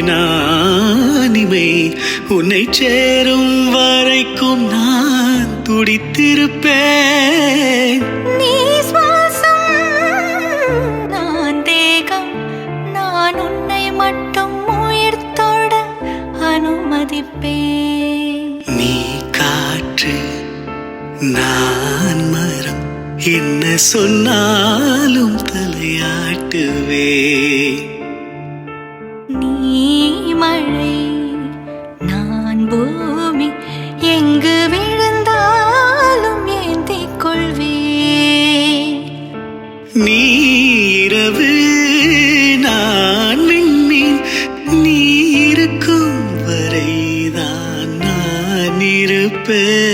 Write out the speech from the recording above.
நானிமை உன்னை சேரும் வரைக்கும் நான் துடித்திருப்பேன். நீ சுவாசம் நான் தேகம், நான் உன்னை மட்டும் உயிர் தொட அனுமதிப்பேன். நீ காற்று நான் மரம், என்ன சொன்னாலும் தலையாட்டுவே. நீ மழை நான் பூமி, எங்கு விழுந்தாலும் ஏந்திக் கொள்வேன். நீ இரவு நான் விண்மீன், நீ இருக்கும் வரைதான் நான் இருப்பேன்.